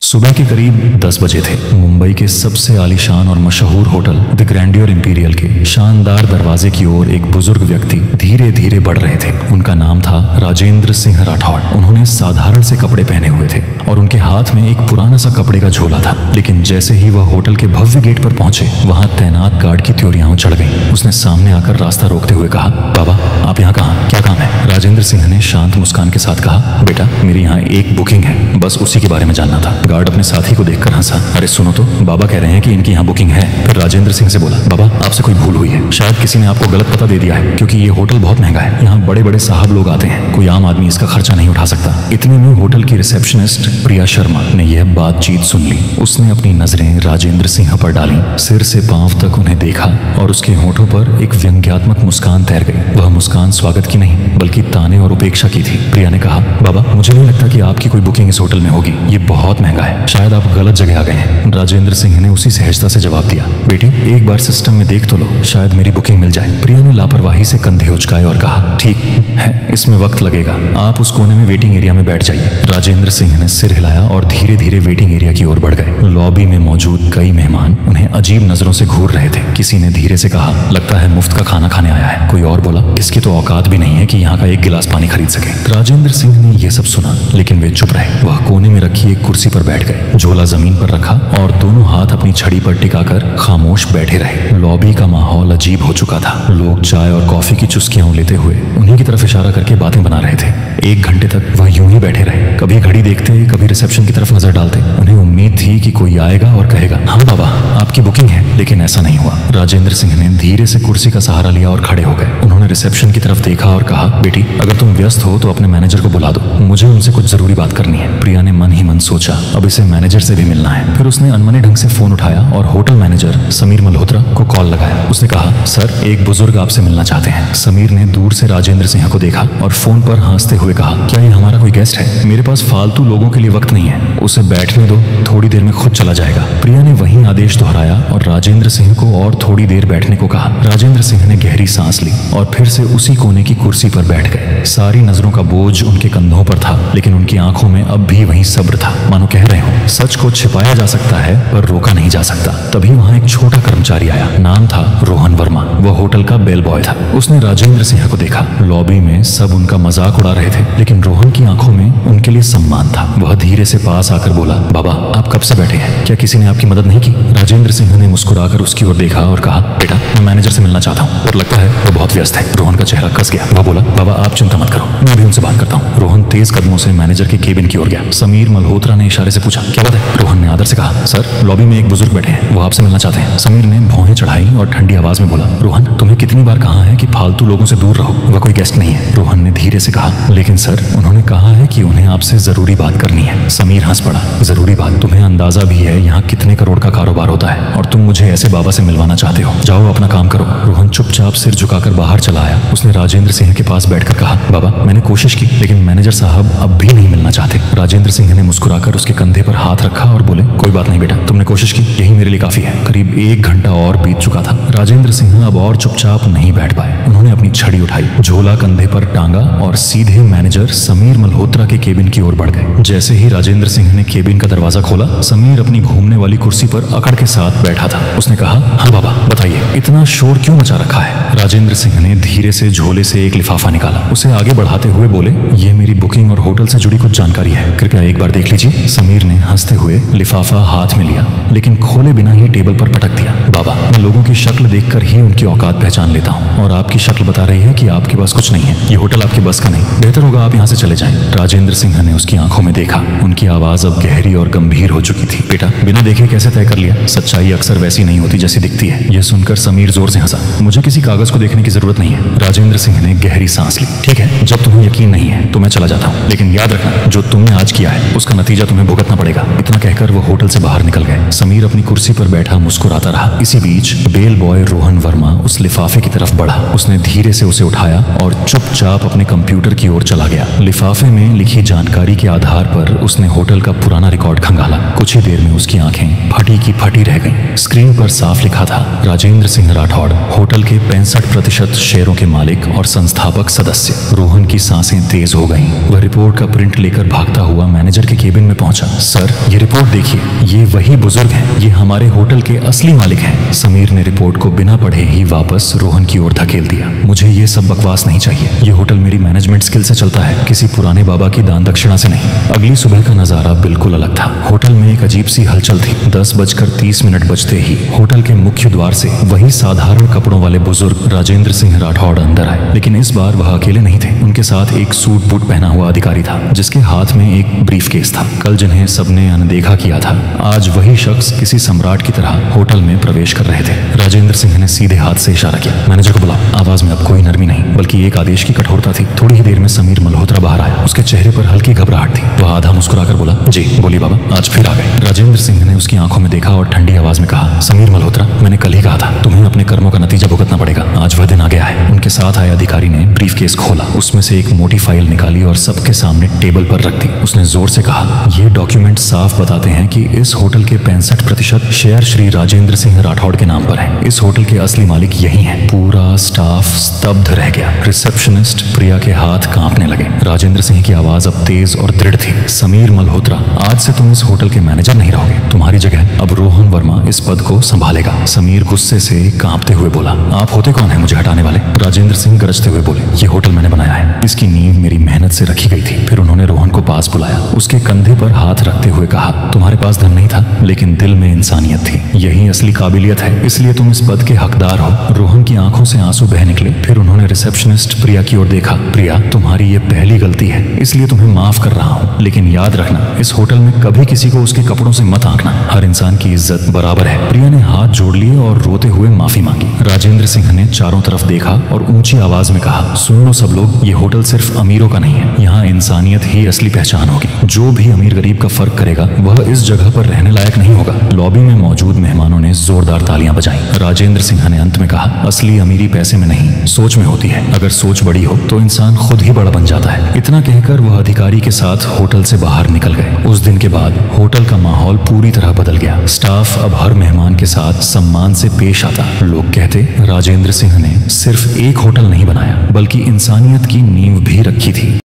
सुबह के करीब 10 बजे थे। मुंबई के सबसे आलीशान और मशहूर होटल द ग्रैंडियर इंपीरियल के शानदार दरवाजे की ओर एक बुजुर्ग व्यक्ति धीरे धीरे बढ़ रहे थे। उनका नाम था राजेंद्र सिंह राठौड़। उन्होंने साधारण से कपड़े पहने हुए थे और उनके हाथ में एक पुराना सा कपड़े का झोला था। लेकिन जैसे ही वह होटल के भव्य गेट पर पहुंचे, वहां तैनात गार्ड की त्योरियां चढ़ गईं। उसने सामने आकर रास्ता रोकते हुए कहा, बाबा आप यहाँ कहाँ, क्या काम है? राजेंद्र सिंह ने शांत मुस्कान के साथ कहा, बेटा मेरी यहाँ एक बुकिंग है, बस उसी के बारे में जानना था। गार्ड अपने साथी को देखकर हंसा। अरे सुनो तो, बाबा कह रहे हैं कि इनकी यहाँ बुकिंग है। फिर राजेंद्र सिंह से बोला, बाबा आपसे कोई भूल हुई है, शायद किसी ने आपको गलत पता दे दिया है, क्योंकि ये होटल बहुत महंगा है। यहाँ बड़े बड़े साहब लोग आते हैं, कोई आम आदमी इसका खर्चा नहीं उठा सकता। इतने में होटल की रिसेप्शनिस्ट प्रिया शर्मा ने यह बातचीत सुन ली। उसने अपनी नजरें राजेंद्र सिंह पर डाली, सिर से पांव तक उन्हें देखा और उसके होठों पर एक व्यंग्यात्मक मुस्कान तैर गई। वह मुस्कान स्वागत की नहीं, बल्कि ताने और उपेक्षा की थी। प्रिया ने कहा, बाबा मुझे नहीं लगता कि आपकी कोई बुकिंग इस होटल में होगी, ये बहुत महंगा है, शायद आप गलत जगह आ गए हैं। राजेंद्र सिंह ने उसी सहजता से जवाब दिया, बेटी एक बार सिस्टम में देख तो लो, शायद मेरी बुकिंग मिल जाए। प्रिया ने लापरवाही से कंधे उचकाए और कहा, ठीक है, इसमें वक्त लगेगा, आप उस कोने में वेटिंग एरिया में बैठ जाइए। राजेंद्र सिंह ने सिर हिलाया और धीरे धीरे वेटिंग एरिया की ओर बढ़ गए। लॉबी में मौजूद कई मेहमान उन्हें अजीब नजरों से घूर रहे थे। किसी ने धीरे से कहा, लगता है मुफ्त का खाना खाने आया है। कोई और बोला, इसकी तो औकात भी नहीं है कि यहाँ का एक गिलास पानी खरीद सके। राजेंद्र सिंह ने यह सब सुना, लेकिन वे चुप रहे। वह कोने में रखी एक कुर्सी पर बैठ गए, झोला जमीन पर रखा और दोनों हाथ अपनी छड़ी पर टिकाकर खामोश बैठे रहे। लॉबी का माहौल अजीब हो चुका था। लोग चाय और कॉफी की चुस्कियां लेते हुए उन्हीं की तरफ इशारा करके बातें बना रहे थे। 1 घंटे तक वह यूं ही बैठे रहे, कभी घड़ी देखते, कभी रिसेप्शन की तरफ नजर डालते। उन्हें उम्मीद थी कि कोई आएगा और कहेगा, हाँ बाबा आपकी बुकिंग है, लेकिन ऐसा नहीं हुआ। राजेंद्र सिंह ने धीरे से कुर्सी का सहारा लिया और खड़े हो गए। उन्होंने रिसेप्शन की तरफ देखा और कहा, बेटी अगर तुम व्यस्त हो तो अपने मैनेजर को बुला दो, मुझे उनसे कुछ जरूरी बात करनी है। प्रिया ने मन ही मन सोचा, अब इसे मैनेजर से भी मिलना है। फिर उसने अनमने ढंग से फोन उठाया और होटल मैनेजर समीर मल्होत्रा को कॉल लगाया। उसने कहा, सर एक बुजुर्ग आपसे मिलना चाहते हैं। समीर ने दूर से राजेंद्र सिंह को देखा और फोन पर हंसते हुए कहा, क्या ये हमारा कोई गेस्ट है? मेरे पास फालतू लोगों के लिए वक्त नहीं है, उसे बैठने दो, थोड़ी देर में खुद चला जाएगा। प्रिया ने वही आदेश दोहराया और राजेंद्र सिंह को और थोड़ी देर बैठने को कहा। राजेंद्र सिंह ने गहरी सांस ली और फिर से उसी कोने की कुर्सी पर बैठ गए। सारी नजरों का बोझ उनके कंधों पर था, लेकिन उनकी आंखों में अब भी वही सब्र था, मानो कह रहे हो, सच को छिपाया जा सकता है पर रोका नहीं जा सकता। तभी वहां एक छोटा कर्मचारी आया, नाम था रोहन वर्मा। वह होटल का बेल बॉय था। उसने राजेंद्र सिंह को देखा। लॉबी में सब उनका मजाक उड़ा रहे थे, लेकिन रोहन की आंखों में उनके लिए सम्मान था। वह धीरे से पास आकर बोला, बाबा आप कब से बैठे हैं, क्या किसी ने आपकी मदद नहीं की? राजेंद्र सिंह ने मुस्कुराकर उसकी ओर देखा और कहा, बेटा मैं मैनेजर से मिलना चाहता हूँ और लगता है वो बहुत व्यस्त है। रोहन का चेहरा कस गया। वह बोला, बाबा आप चिंता मत करो, मैं अभी उनसे बात करता हूँ। रोहन तेज कदमों से मैनेजर के केबिन की ओर गया। समीर मल्होत्रा ने इशारे से पूछा, क्या बात है? रोहन ने आदर से कहा, सर लॉबी में एक बुजुर्ग बैठे हैं, वो आपसे मिलना चाहते हैं। समीर ने भौहें चढ़ाई और ठंडी आवाज में बोला, रोहन तुम्हें कितनी बार कहा है कि फालतू लोगों से दूर रहो, वह कोई गेस्ट नहीं है। रोहन ने धीरे से कहा, लेकिन सर उन्होंने कहा है कि उन्हें आपसे जरूरी बात करनी है। समीर हंस पड़ा, जरूरी बात? तुम्हें अंदाजा भी है यहाँ कितने करोड़ का कारोबार होता है और तुम मुझे ऐसे बाबा से मिलवाना चाहते हो? जाओ अपना काम करो। रोहन चुपचाप सिर झुकाकर बाहर चला आया। उसने राजेंद्र सिंह के पास बैठकर कहा, बाबा मैंने कोशिश की, लेकिन मैनेजर साहब अब भी नहीं मिलना चाहते। राजेंद्र सिंह ने मुस्कुराकर उसके कंधे पर हाथ रखा और बोले, कोई बात नहीं बेटा, तुमने कोशिश की, यही मेरे लिए काफी है। करीब 1 घंटा और बीत चुका था। राजेंद्र सिंह अब और चुपचाप नहीं बैठ पाए। उन्होंने अपनी छड़ी उठाई, झोला कंधे पर टांगा और सीधे मैनेजर समीर मल्होत्रा के केबिन की ओर बढ़ गए। जैसे ही राजेंद्र सिंह ने केबिन का दरवाजा खोला, समीर अपनी घूमने वाली कुर्सी पर अकड़ के साथ बैठा था। उसने कहा, हाँ बाबा बताइए, इतना शोर क्यों मचा रखा है? राजेंद्र सिंह ने धीरे से झोले से एक लिफाफा निकाला। उसे आगे बढ़ाते हुए बोले, ये मेरी बुकिंग और होटल से जुड़ी कुछ जानकारी है, कृपया एक बार देख लीजिए। समीर ने हंसते हुए लिफाफा हाथ में लिया, लेकिन खोले बिना ही टेबल पर पटक दिया। बाबा मैं लोगों की शक्ल देखकर ही उनकी औकात पहचान लेता हूँ, और आपकी शक्ल बता रही है कि आपके पास कुछ नहीं है। ये होटल आपके बस का नहीं, बेहतर होगा आप यहाँ से चले जाएं। राजेंद्र सिंह ने उसकी आंखों में देखा। उनकी आवाज अब गहरी और गंभीर हो चुकी थी। बेटा बिना देखे कैसे तय कर लिया? सच्चाई अक्सर वैसी नहीं होती जैसी दिखती है। यह सुनकर समीर जोर से हंसा। मुझे किसी कागज को देखने की जरूरत नहीं है। राजेंद्र सिंह ने गहरी सांस ली। ठीक है, जब तुम्हें यकीन नहीं है तो मैं चला जाता हूँ, लेकिन याद रखना जो तुमने आज किया है उसका नतीजा तुम्हें भुगतना पड़ेगा। इतना कहकर वो होटल से बाहर निकल गए। समीर अपनी कुर्सी पर बैठा मुस्कुराता रहा। इसी बीच बेल बॉय रोहन वर्मा उस लिफाफे की तरफ बढ़ा। उसने धीरे से उसे उठाया और चुपचाप अपने कंप्यूटर की ओर चला गया। लिफाफे में लिखी जानकारी के आधार पर उसने होटल का पुराना रिकॉर्ड खंगाला। कुछ कुछ ही देर में उसकी आंखें फटी की फटी रह गईं। स्क्रीन पर साफ लिखा था, राजेंद्र सिंह राठौड़, होटल के 65% शेयरों के मालिक और संस्थापक सदस्य। रोहन की सांसें तेज हो गईं। वह रिपोर्ट का प्रिंट लेकर भागता हुआ मैनेजर के केबिन में पहुंचा। सर, ये रिपोर्ट देखिए, ये वही बुजुर्ग हैं, ये हमारे होटल के असली मालिक हैं। समीर ने रिपोर्ट को बिना पढ़े ही वापस रोहन की ओर धकेल दिया। मुझे ये सब बकवास नहीं चाहिए। ये होटल मेरी मैनेजमेंट स्किल से चलता है, किसी पुराने बाबा की दान दक्षिणा से नहीं। अगली सुबह का नजारा बिल्कुल अलग था। होटल में एक अजीब सी हलचल थी। 10:30 बजते ही होटल के मुख्य द्वार से वही साधारण कपड़ों वाले बुजुर्ग राजेंद्र सिंह राठौड़ अंदर आए। लेकिन इस बार वह अकेले नहीं थे। उनके साथ एक सूट बूट पहना हुआ अधिकारी था, जिसके हाथ में एक ब्रीफकेस था। कल जिन्हें सबने अनदेखा किया था, आज वही शख्स किसी सम्राट की तरह होटल में प्रवेश कर रहे थे। राजेंद्र सिंह ने सीधे हाथ से इशारा किया। मैनेजर को बुलाओ। आवाज में अब कोई नरमी नहीं, बल्कि एक आदेश की कठोरता थी। थोड़ी ही देर में समीर मल्होत्रा बाहर आया। उसके चेहरे पर हल्की घबराहट थी। वह आधा मुस्कुराकर बोला, जी बोलिए बाबा, आज फिर आ गए। राजेंद्र सिंह ने उसकी आंखों में देखा और ठंडी आवाज में कहा, समीर मल्होत्रा, मैंने कल ही कहा था तुम्हें अपने कर्मों का नतीजा भुगतना पड़ेगा। आज वह दिन आ गया है। उनके साथ आए अधिकारी ने ब्रीफकेस खोला, उसमें से एक मोटी फाइल निकाली और सबके सामने टेबल पर रख दी। उसने जोर से कहा, ये डॉक्यूमेंट साफ बताते हैं कि इस होटल के 65% शेयर श्री राजेंद्र सिंह राठौड़ के नाम पर है। इस होटल के असली मालिक यही हैं। पूरा स्टाफ स्तब्ध रह गया। रिसेप्शनिस्ट प्रिया के हाथ कांपने लगे। राजेंद्र सिंह की आवाज अब तेज और दृढ़ थी। समीर मल्होत्रा, आज से तुम इस होटल के मैनेजर नहीं रहोगे। तुम्हारी जगह अब रोहन वर्मा इस पद को संभालेगा। समीर गुस्से से कांपते हुए बोला, आप होते कौन है मुझे हटाने वाले? राजेंद्र सिंह गरजते हुए बोले, ये होटल मैंने बनाया है। इसकी नींव मेरी मेहनत से रखी गई थी। फिर उन्होंने रोहन को पास बुलाया। उसके कंधे पर हाथ रखते हुए कहा, तुम्हारे पास धन नहीं था, लेकिन दिल में इंसानियत थी। यही असली काबिलियत है, इसलिए तुम इस पद के हकदार हो। रोहन की आंखों से आंसू बह निकले। फिर उन्होंने रिसेप्शनिस्ट प्रिया की ओर देखा। प्रिया, तुम्हारी ये पहली गलती है, इसलिए तुम्हें माफ कर रहा हूँ, लेकिन याद रखना, इस होटल में कभी किसी को उसके कपड़ों से मत आंकना। हर इंसान की इज्जत बराबर है। प्रिया ने हाथ जोड़ लिए और रोते हुए माफी मांगी। राजेंद्र सिंह ने चारों तरफ देखा और ऊंची आवाज में कहा, सुन लो सब लोग, ये होटल सिर्फ अमीरों का नहीं है। यहाँ इंसानियत ही असली पहचान होगी। जो भी अमीर गरीब का फर्क करेगा, वह इस जगह पर रहने लायक नहीं होगा। लॉबी में मौजूद मेहमानों ने जोरदार तालियां बजाई। राजेंद्र सिंह ने अंत में कहा, असली अमीरी पैसे में नहीं, सोच में होती है। अगर सोच बड़ी हो तो इंसान खुद ही बड़ा बन जाता है। इतना कहकर वह अधिकारी के साथ होटल से बाहर निकल गए। उस दिन के बाद होटल का माहौल पूरी तरह बदल गया। स्टाफ अब हर मेहमान के साथ सम्मान से पेश आता। लोग कहते, राजेंद्र सिंह ने सिर्फ एक होटल नहीं बनाया, बल्कि इंसानियत की नींव भी रखी थी।